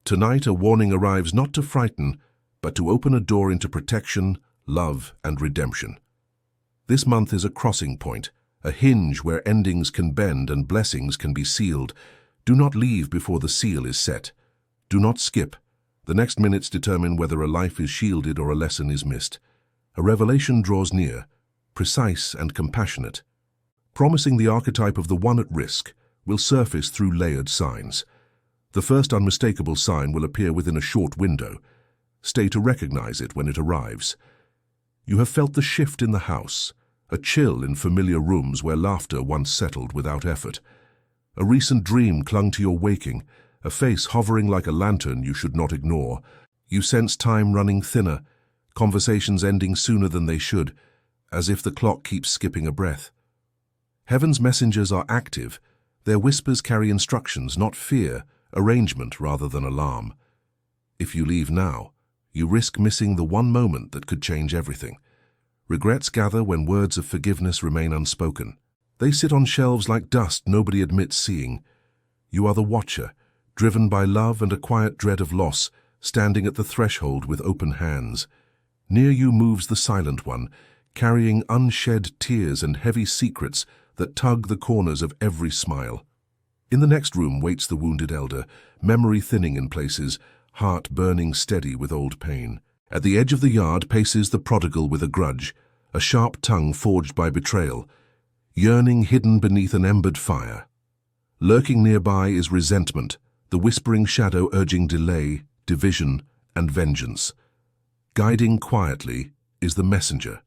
Tonight, a warning arrives not to frighten, but to open a door into protection, love, and redemption. This month is a crossing point, a hinge where endings can bend and blessings can be sealed. Do not leave before the seal is set. Do not skip. The next minutes determine whether a life is shielded or a lesson is missed. A revelation draws near, precise and compassionate, promising the archetype of the one at risk will surface through layered signs. The first unmistakable sign will appear within a short window. Stay to recognize it when it arrives. You have felt the shift in the house, a chill in familiar rooms where laughter once settled without effort. A recent dream clung to your waking, a face hovering like a lantern you should not ignore. You sense time running thinner, conversations ending sooner than they should, as if the clock keeps skipping a breath. Heaven's messengers are active. Their whispers carry instructions, not fear, arrangement rather than alarm. If you leave now, you risk missing the one moment that could change everything. Regrets gather when words of forgiveness remain unspoken. They sit on shelves like dust nobody admits seeing. You are the watcher, driven by love and a quiet dread of loss, standing at the threshold with open hands. Near you moves the silent one, carrying unshed tears and heavy secrets that tug the corners of every smile. In the next room waits the wounded elder, memory thinning in places, heart burning steady with old pain. At the edge of the yard paces the prodigal with a grudge, a sharp tongue forged by betrayal, yearning hidden beneath an embered fire. Lurking nearby is resentment, the whispering shadow urging delay, division, and vengeance. Guiding quietly is the messenger,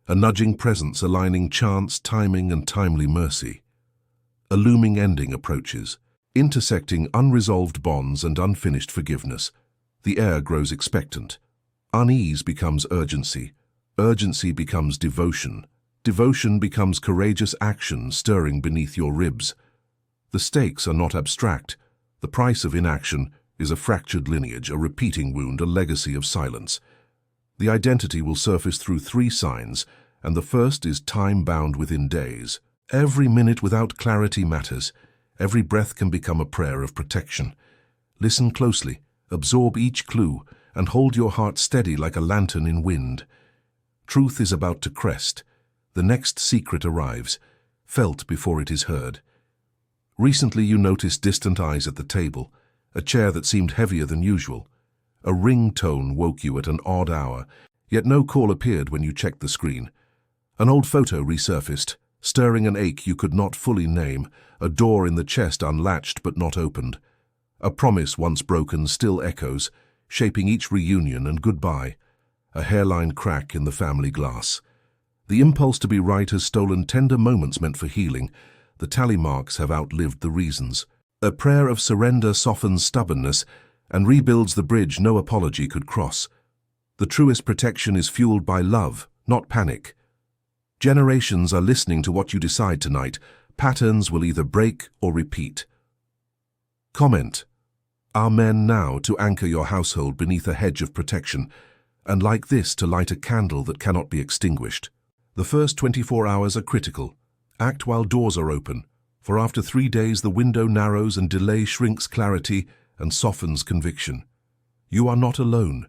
a nudging presence aligning chance, timing, and timely mercy. A looming ending approaches, intersecting unresolved bonds and unfinished forgiveness. The air grows expectant. Unease becomes urgency. Urgency becomes devotion. Devotion becomes courageous action stirring beneath your ribs. The stakes are not abstract. The price of inaction is a fractured lineage, a repeating wound, a legacy of silence. The identity will surface through 3 signs, and the first is time bound within days. Every minute without clarity matters. Every breath can become a prayer of protection. Listen closely, absorb each clue, and hold your heart steady like a lantern in wind. Truth is about to crest. The next secret arrives, felt before it is heard. Recently you noticed distant eyes at the table, a chair that seemed heavier than usual. A ringtone woke you at an odd hour, yet no call appeared when you checked the screen. An old photo resurfaced, stirring an ache you could not fully name, a door in the chest unlatched but not opened. A promise once broken still echoes, shaping each reunion and goodbye. A hairline crack in the family glass. The impulse to be right has stolen tender moments meant for healing. The tally marks have outlived the reasons. A prayer of surrender softens stubbornness and rebuilds the bridge no apology could cross. The truest protection is fueled by love, not panic. Generations are listening to what you decide tonight. Patterns will either break or repeat. Comment. Amen now to anchor your household beneath a hedge of protection, and like this to light a candle that cannot be extinguished. The first 24 hours are critical. Act while doors are open, for after 3 days the window narrows and delay shrinks clarity and softens conviction. You are not alone.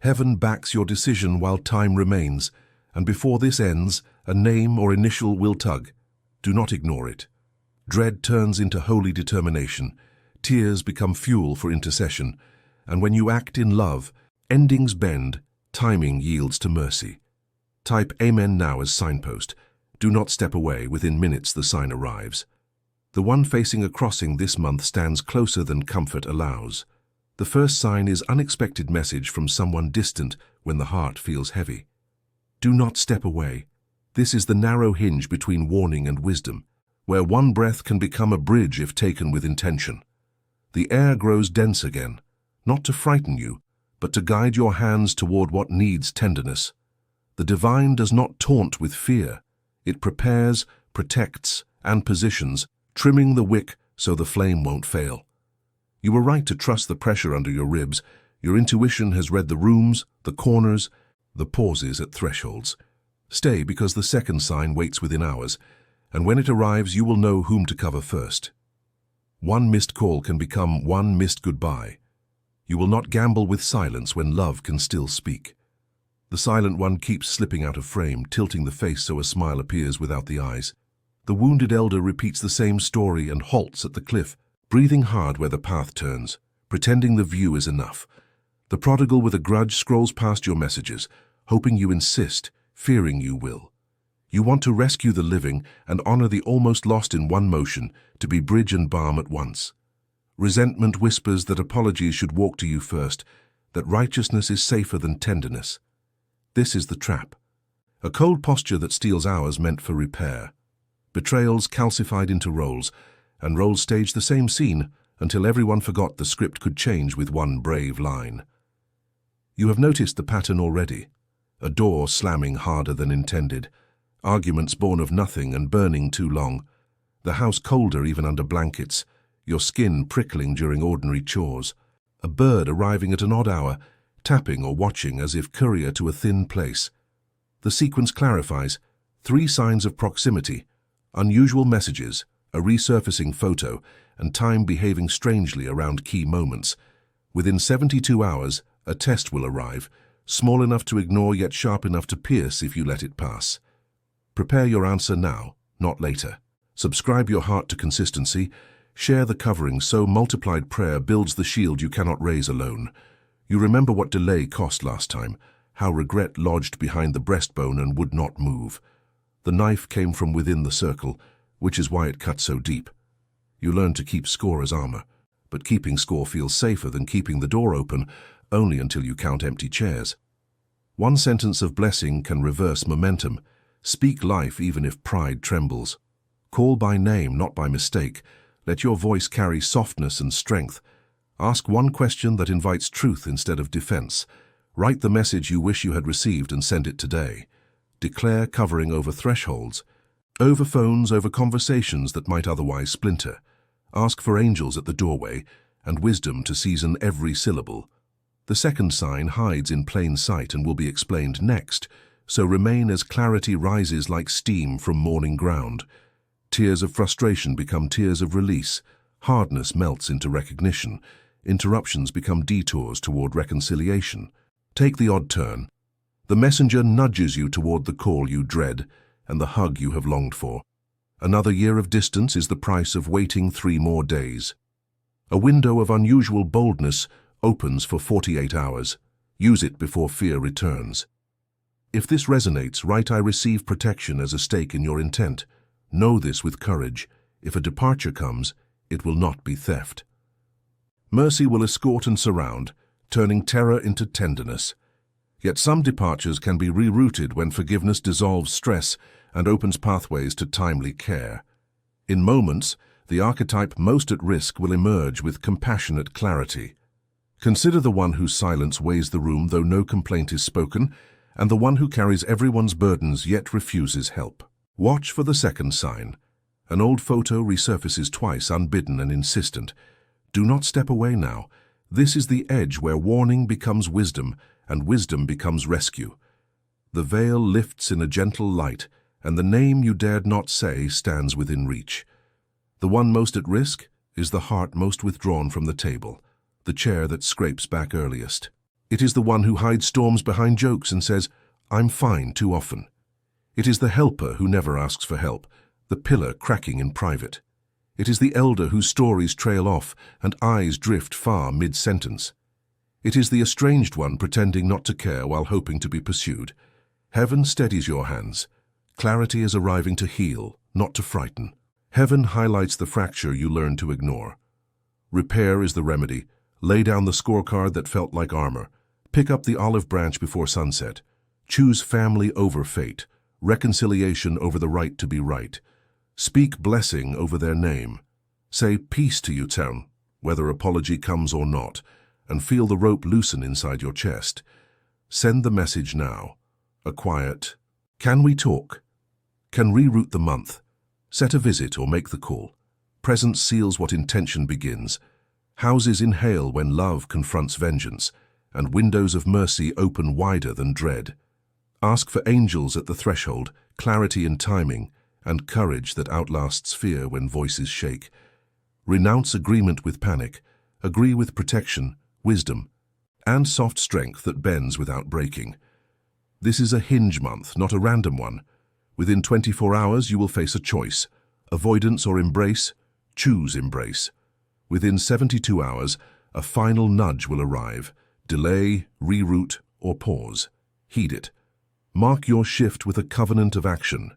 Heaven backs your decision while time remains, and before this ends, a name or initial will tug. Do not ignore it. Dread turns into holy determination. Tears become fuel for intercession. And when you act in love, endings bend, timing yields to mercy. Type Amen now as signpost. Do not step away. Within minutes the sign arrives. The one facing a crossing this month stands closer than comfort allows. The first sign is unexpected message from someone distant when the heart feels heavy. Do not step away. This is the narrow hinge between warning and wisdom, where one breath can become a bridge if taken with intention. The air grows dense again, not to frighten you, but to guide your hands toward what needs tenderness. The divine does not taunt with fear. It prepares, protects, and positions, trimming the wick so the flame won't fail. You were right to trust the pressure under your ribs. Your intuition has read the rooms, the corners, the pauses at thresholds. Stay, because the second sign waits within hours, and when it arrives you will know whom to cover first. One missed call can become one missed goodbye. You will not gamble with silence when love can still speak. The silent one keeps slipping out of frame, tilting the face so a smile appears without the eyes. The wounded elder repeats the same story and halts at the cliff, breathing hard where the path turns, pretending the view is enough. The prodigal with a grudge scrolls past your messages, hoping you insist, fearing you will. You want to rescue the living and honor the almost lost in one motion, to be bridge and balm at once. Resentment whispers that apologies should walk to you first, that righteousness is safer than tenderness. This is the trap. A cold posture that steals hours meant for repair. Betrayals calcified into roles, and roles staged the same scene until everyone forgot the script could change with one brave line. You have noticed the pattern already. A door slamming harder than intended, arguments born of nothing and burning too long, the house colder even under blankets, your skin prickling during ordinary chores, a bird arriving at an odd hour, tapping or watching as if courier to a thin place. The sequence clarifies: 3 signs of proximity, unusual messages, a resurfacing photo, and time behaving strangely around key moments. Within 72 hours, a test will arrive, small enough to ignore yet sharp enough to pierce if you let it pass. Prepare your answer now, not later. Subscribe your heart to consistency. Share the covering so multiplied prayer builds the shield you cannot raise alone. You remember what delay cost last time, how regret lodged behind the breastbone and would not move. The knife came from within the circle, which is why it cut so deep. You learn to keep score as armor, but keeping score feels safer than keeping the door open, only until you count empty chairs. One sentence of blessing can reverse momentum. Speak life even if pride trembles. Call by name, not by mistake. Let your voice carry softness and strength. Ask one question that invites truth instead of defense. Write the message you wish you had received and send it today. Declare covering over thresholds, over phones, over conversations that might otherwise splinter. Ask for angels at the doorway and wisdom to season every syllable. The second sign hides in plain sight and will be explained next, so remain as clarity rises like steam from morning ground. Tears of frustration become tears of release. Hardness melts into recognition. Interruptions become detours toward reconciliation. Take the odd turn. The messenger nudges you toward the call you dread and the hug you have longed for. Another year of distance is the price of waiting 3 more days. A window of unusual boldness opens for 48 hours. Use it before fear returns. If this resonates, write "I receive protection" as a stake in your intent. Know this with courage. If a departure comes, it will not be theft. Mercy will escort and surround, turning terror into tenderness. Yet some departures can be rerouted when forgiveness dissolves stress and opens pathways to timely care. In moments, the archetype most at risk will emerge with compassionate clarity. Consider the one whose silence weighs the room though no complaint is spoken, and the one who carries everyone's burdens yet refuses help. Watch for the second sign. An old photo resurfaces twice, unbidden and insistent. Do not step away now. This is the edge where warning becomes wisdom and wisdom becomes rescue. The veil lifts in a gentle light, and the name you dared not say stands within reach. The one most at risk is the heart most withdrawn from the table, the chair that scrapes back earliest. It is the one who hides storms behind jokes and says, "I'm fine," too often. It is the helper who never asks for help, the pillar cracking in private. It is the elder whose stories trail off and eyes drift far mid-sentence. It is the estranged one pretending not to care while hoping to be pursued. Heaven steadies your hands. Clarity is arriving to heal, not to frighten. Heaven highlights the fracture you learned to ignore. Repair is the remedy. Lay down the scorecard that felt like armor. Pick up the olive branch before sunset. Choose family over fate. Reconciliation over the right to be right. Speak blessing over their name. Say peace to you, town, whether apology comes or not, and feel the rope loosen inside your chest. Send the message now. A quiet, "Can we talk?" can reroute the month. Set a visit or make the call. Presence seals what intention begins. Houses inhale when love confronts vengeance, and windows of mercy open wider than dread. Ask for angels at the threshold, clarity in timing, and courage that outlasts fear when voices shake. Renounce agreement with panic. Agree with protection. wisdom, and soft strength that bends without breaking. This is a hinge month, not a random one. Within 24 hours, you will face a choice. Avoidance or embrace? Choose embrace. Within 72 hours, a final nudge will arrive. Delay, reroute, or pause. Heed it. Mark your shift with a covenant of action.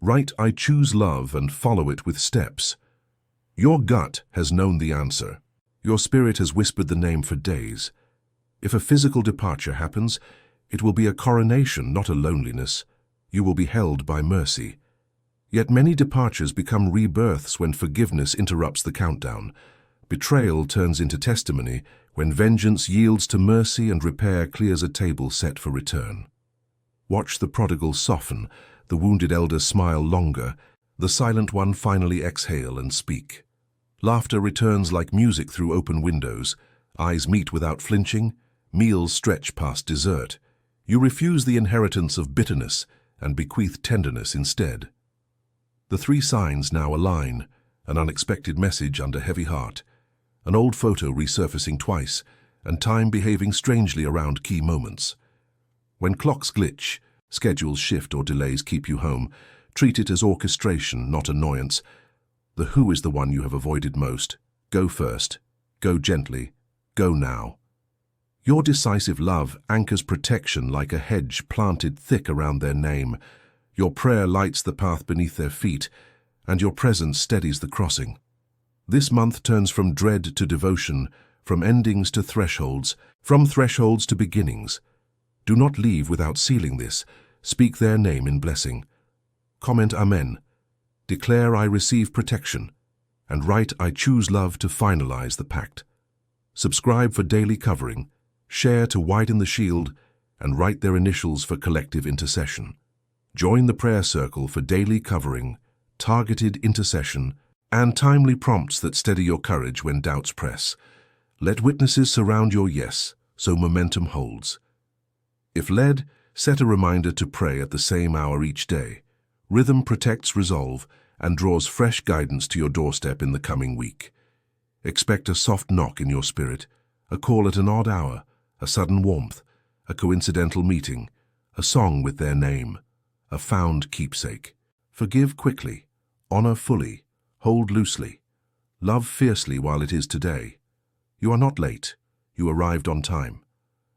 Write, "I choose love," and follow it with steps. Your gut has known the answer. Your spirit has whispered the name for days. If a physical departure happens, it will be a coronation, not a loneliness. You will be held by mercy. Yet many departures become rebirths when forgiveness interrupts the countdown. Betrayal turns into testimony when vengeance yields to mercy and repair clears a table set for return. Watch the prodigal soften, the wounded elder smile longer, the silent one finally exhale and speak. Laughter returns like music through open windows. Eyes meet without flinching. Meals stretch past dessert. You refuse the inheritance of bitterness and bequeath tenderness instead. The three signs now align: an unexpected message under heavy heart, an old photo resurfacing twice, and time behaving strangely around key moments. When clocks glitch, schedules shift or delays keep you home, treat it as orchestration, not annoyance. The who is the one you have avoided most. Go first. Go gently. Go now. Your decisive love anchors protection like a hedge planted thick around their name. Your prayer lights the path beneath their feet, and your presence steadies the crossing. This month turns from dread to devotion, from endings to thresholds, from thresholds to beginnings. Do not leave without sealing this. Speak their name in blessing. Comment Amen. Declare I receive protection, and write I choose love to finalize the pact. Subscribe for daily covering, share to widen the shield, and write their initials for collective intercession. Join the prayer circle for daily covering, targeted intercession, and timely prompts that steady your courage when doubts press. Let witnesses surround your yes, so momentum holds. If led, set a reminder to pray at the same hour each day. Rhythm protects resolve and draws fresh guidance to your doorstep in the coming week. Expect a soft knock in your spirit, a call at an odd hour, a sudden warmth, a coincidental meeting, a song with their name, a found keepsake. Forgive quickly, honor fully, hold loosely, love fiercely while it is today. You are not late, you arrived on time.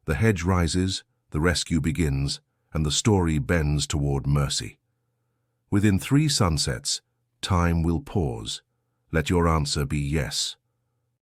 The hedge rises, the rescue begins, and the story bends toward mercy. Within 3 sunsets, time will pause. Let your answer be yes.